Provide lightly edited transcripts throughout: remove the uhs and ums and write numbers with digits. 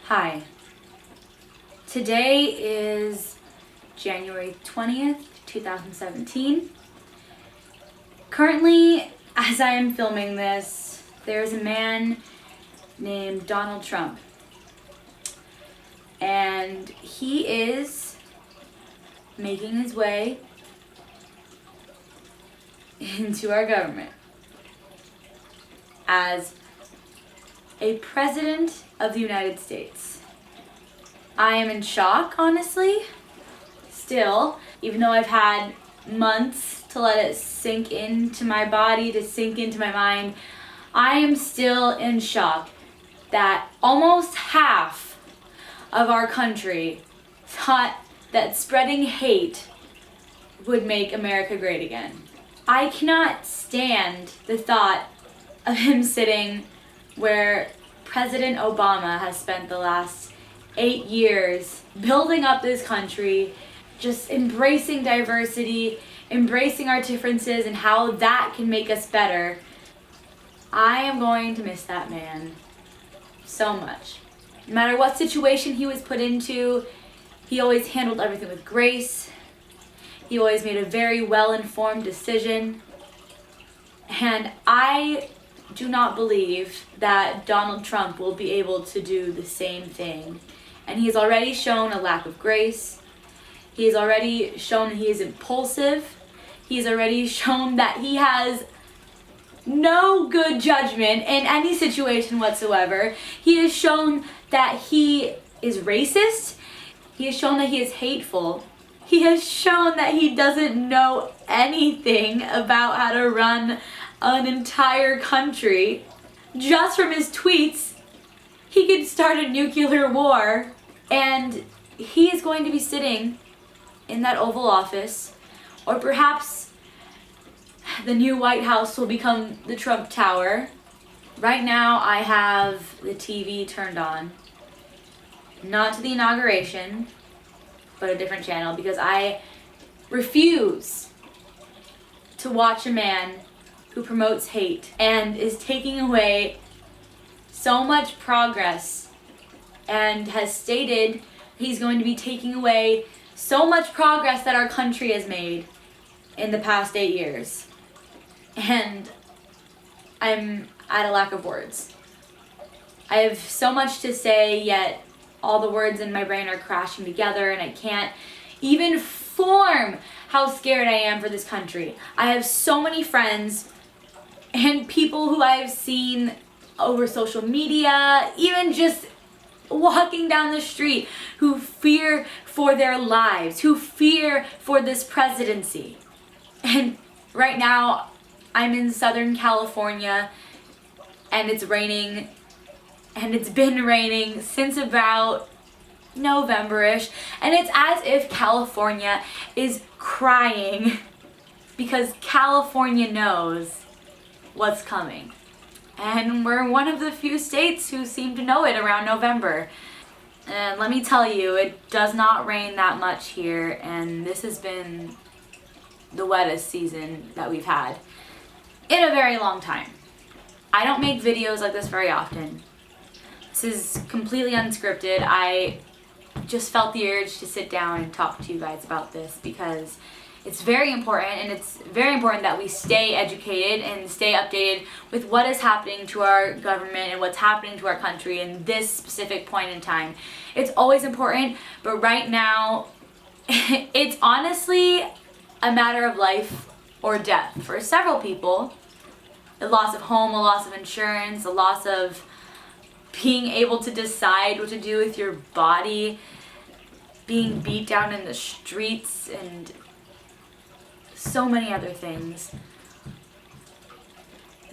Hi. Today is January 20th, 2017. Currently, as I am filming this, there's a man named Donald Trump. And he is making his way into our government as a president of the United States. I am in shock, honestly, still, even though I've had months to let it sink into my body, to sink into my mind. I am still in shock that almost half of our country thought that spreading hate would make America great again. I cannot stand the thought of him sitting where President Obama has spent the last 8 years building up this country, just embracing diversity, embracing our differences and how that can make us better. I am going to miss that man so much. No matter what situation he was put into, he always handled everything with grace. He always made a very well-informed decision. And I do not believe that Donald Trump will be able to do the same thing. And he has already shown a lack of grace. He has already shown he is impulsive. He has already shown that he has no good judgment in any situation whatsoever. He has shown that he is racist. He has shown that he is hateful. He has shown that he doesn't know anything about how to run an entire country. Just from his tweets, he could start a nuclear war. And he is going to be sitting in that Oval Office, or perhaps the new White House will become the Trump Tower. Right now I have the TV turned on, not to the inauguration, but a different channel, because I refuse to watch a man who promotes hate and is taking away so much progress and has stated he's going to be taking away so much progress that our country has made in the past 8 years. And I'm at a lack of words. I have so much to say, yet all the words in my brain are crashing together and I can't even form how scared I am for this country. I have so many friends and people who I've seen over social media, even just walking down the street, who fear for their lives, who fear for this presidency. And right now, I'm in Southern California, and it's raining, and it's been raining since about November-ish, and it's as if California is crying because California knows what's coming. And we're one of the few states who seem to know it around November. And let me tell you, it does not rain that much here, and this has been the wettest season that we've had in a very long time. I don't make videos like this very often. This is completely unscripted. I just felt the urge to sit down and talk to you guys about this because it's very important, and it's very important that we stay educated and stay updated with what is happening to our government and what's happening to our country in this specific point in time. It's always important, but right now, it's honestly a matter of life or death for several people. A loss of home, a loss of insurance, a loss of being able to decide what to do with your body, being beat down in the streets, and so many other things.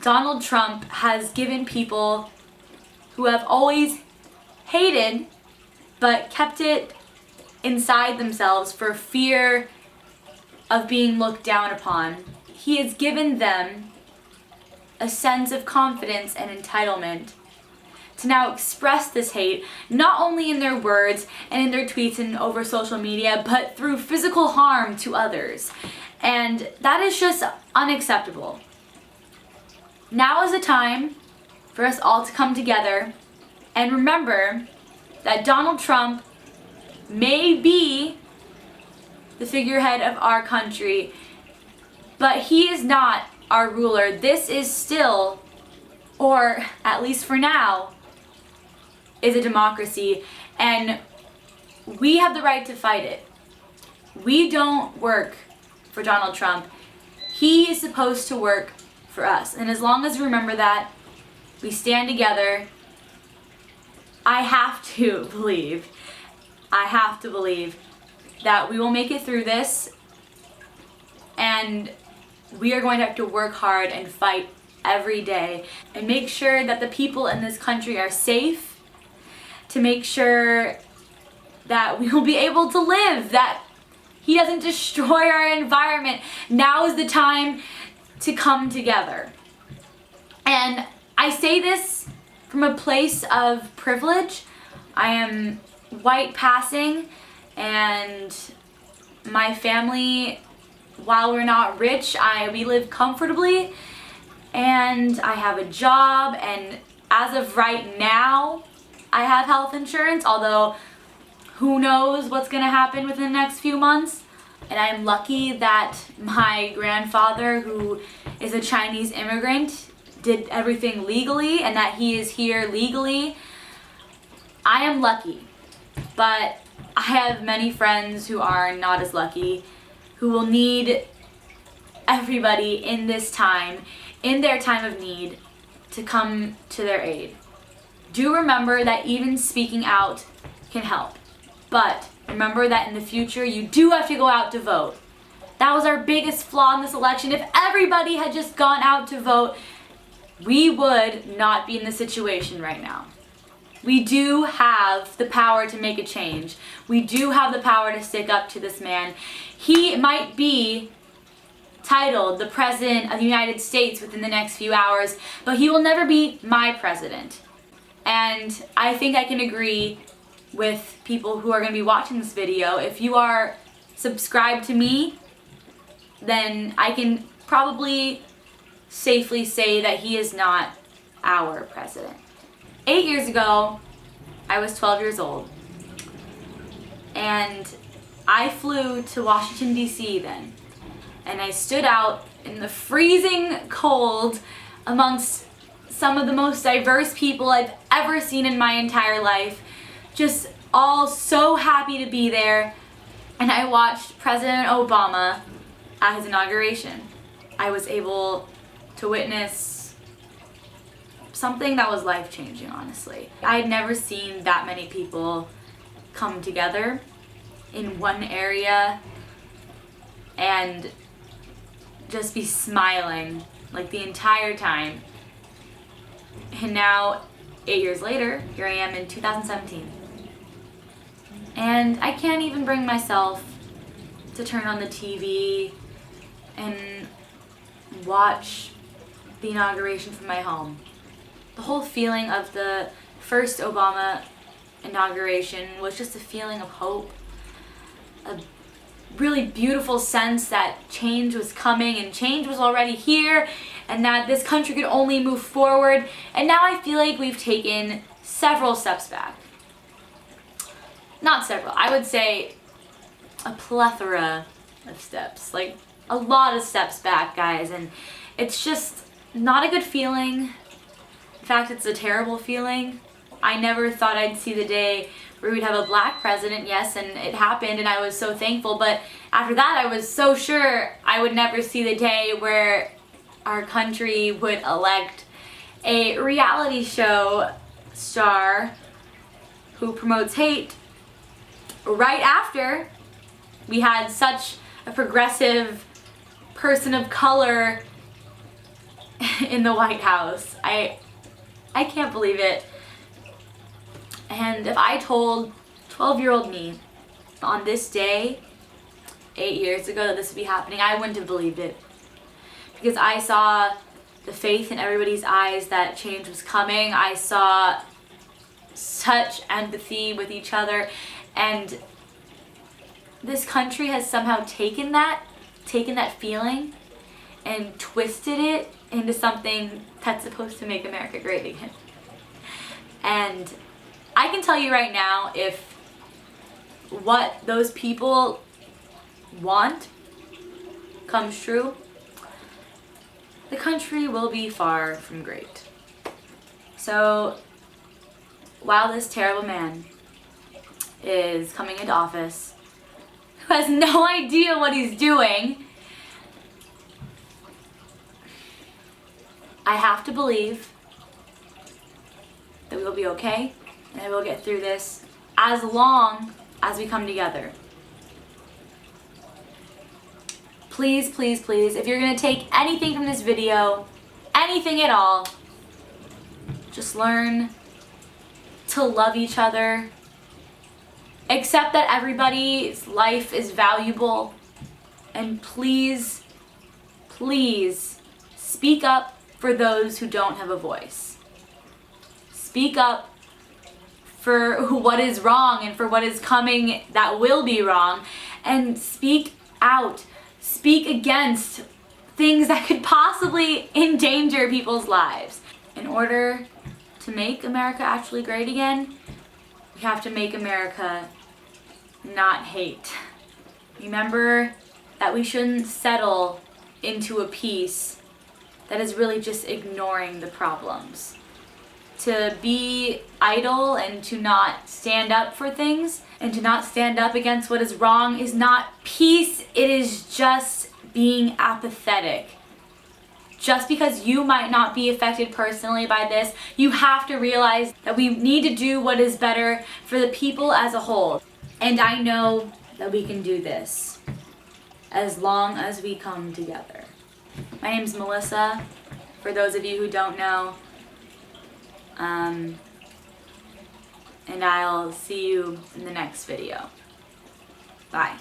Donald Trump has given people who have always hated but kept it inside themselves for fear of being looked down upon. He has given them a sense of confidence and entitlement to now express this hate, not only in their words and in their tweets and over social media, but through physical harm to others. And that is just unacceptable. Now is the time for us all to come together and remember that Donald Trump may be the figurehead of our country, but he is not our ruler. This is still, or at least for now, is a democracy, and we have the right to fight it. We don't work for Donald Trump. He is supposed to work for us. And as long as we remember that, we stand together. I have to believe that we will make it through this, and we are going to have to work hard and fight every day and make sure that the people in this country are safe, to make sure that we will be able to live, that he doesn't destroy our environment. Now is the time to come together. And I say this from a place of privilege. I am white passing, and my family, while we're not rich, we live comfortably, and I have a job, and as of right now, I have health insurance, although who knows what's going to happen within the next few months. And I'm lucky that my grandfather, who is a Chinese immigrant, did everything legally and that he is here legally. I am lucky, but I have many friends who are not as lucky, who will need everybody in this time, in their time of need, to come to their aid. Do remember that even speaking out can help. But remember that in the future, you do have to go out to vote. That was our biggest flaw in this election. If everybody had just gone out to vote, we would not be in this situation right now. We do have the power to make a change. We do have the power to stick up to this man. He might be titled the President of the United States within the next few hours, but he will never be my president. And I think I can agree with people who are going to be watching this video. If you are subscribed to me, then I can probably safely say that he is not our president. 8 years ago, I was 12 years old, and I flew to Washington, D.C. then, and I stood out in the freezing cold amongst some of the most diverse people I've ever seen in my entire life, just all so happy to be there. And I watched President Obama at his inauguration. I was able to witness something that was life-changing, honestly. I had never seen that many people come together in one area and just be smiling like the entire time. And now, 8 years later, here I am in 2017. And I can't even bring myself to turn on the TV and watch the inauguration from my home. The whole feeling of the first Obama inauguration was just a feeling of hope, a really beautiful sense that change was coming and change was already here, and that this country could only move forward. And now I feel like we've taken several steps back. Not several, I would say a plethora of steps, like a lot of steps back, guys, and it's just not a good feeling. In fact, it's a terrible feeling. I never thought I'd see the day where we'd have a black president, yes, and it happened, and I was so thankful, but after that I was so sure I would never see the day where our country would elect a reality show star who promotes hate right after we had such a progressive person of color in the White House. I can't believe it. And if I told 12-year-old me on this day 8 years ago that this would be happening, I wouldn't have believed it. Because I saw the faith in everybody's eyes that change was coming. I saw such empathy with each other, and this country has somehow taken that feeling and twisted it into something that's supposed to make America great again. And I can tell you right now, if what those people want comes true, the country will be far from great. So while this terrible man is coming into office, who has no idea what he's doing, I have to believe that we'll be okay and we'll get through this as long as we come together. Please, please, please, if you're gonna take anything from this video, anything at all, just learn to love each other. Accept that everybody's life is valuable. And please, please speak up for those who don't have a voice. Speak up for what is wrong and for what is coming that will be wrong. And speak out. Speak against things that could possibly endanger people's lives. In order to make America actually great again, we have to make America not hate. Remember that we shouldn't settle into a peace that is really just ignoring the problems. To be idle and to not stand up for things and to not stand up against what is wrong is not peace, it is just being apathetic. Just because you might not be affected personally by this, you have to realize that we need to do what is better for the people as a whole. And I know that we can do this as long as we come together. My name's Melissa, for those of you who don't know. And I'll see you in the next video. Bye.